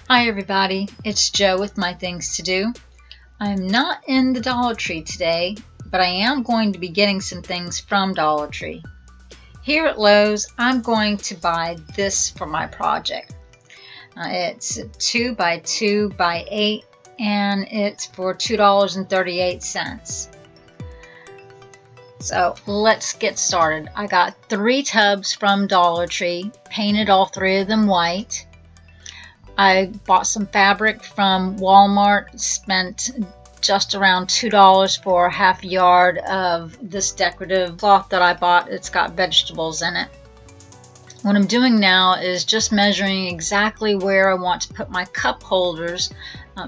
Hi everybody, it's Joe with My Things to Do. I'm not in the Dollar Tree today, but I am going to be getting some things from Dollar Tree. Here at Lowe's, I'm going to buy this for my project. It's 2 by 2 by 8 and it's for $2.38. So let's get started. I got 3 tubs from Dollar Tree, painted all 3 of them white. I bought some fabric from Walmart, spent just around $2 for half a yard of this decorative cloth that I bought. It's got vegetables in it. What I'm doing now is just measuring exactly where I want to put my cup holders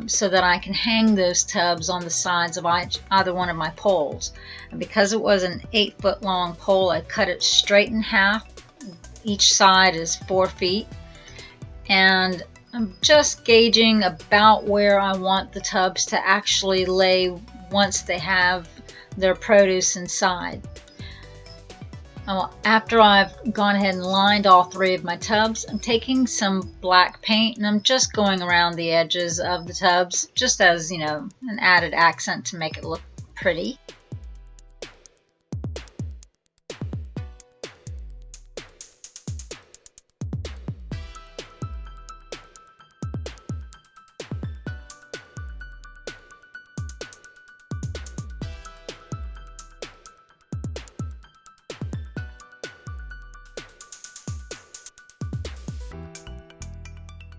so that I can hang those tubs on the sides of either one of my poles. And because it was an 8-foot long pole, I cut it straight in half. Each side is 4 feet. And I'm just gauging about where I want the tubs to actually lay once they have their produce inside. After I've gone ahead and lined all 3 of my tubs, I'm taking some black paint and I'm just going around the edges of the tubs, just as, an added accent to make it look pretty.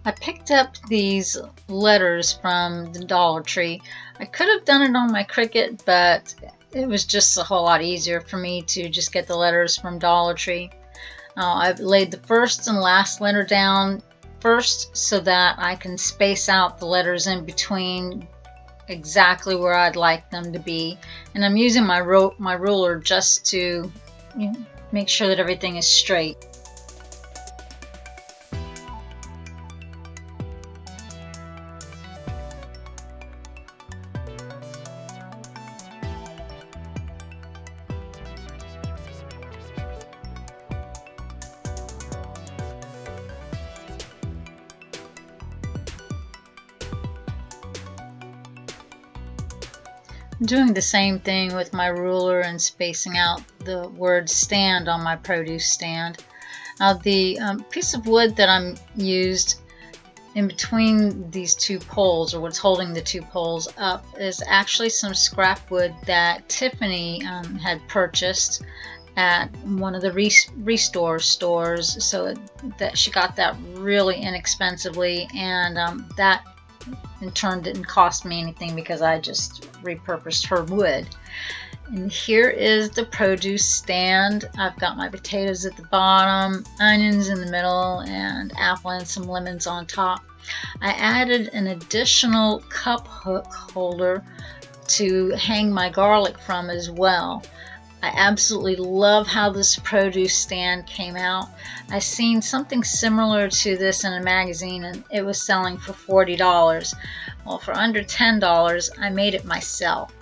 I picked up these letters from the Dollar Tree. I could have done it on my Cricut, but it was just a whole lot easier for me to just get the letters from Dollar Tree. I've laid the first and last letter down first so that I can space out the letters in between exactly where I'd like them to be. And I'm using my ruler just to make sure that everything is straight. I'm doing the same thing with my ruler and spacing out the word stand on my produce stand. Now the piece of wood that I'm used in between these 2 poles, or what's holding the 2 poles up, is actually some scrap wood that Tiffany had purchased at one of the Restore stores, so that she got that really inexpensively, and that in turn didn't cost me anything because I just repurposed her wood. And here is the produce stand. I've got my potatoes at the bottom, onions in the middle, and apple and some lemons on top. I added an additional cup hook holder to hang my garlic from as well. I absolutely love how this produce stand came out. I seen something similar to this in a magazine and it was selling for $40. Well, for under $10, I made it myself.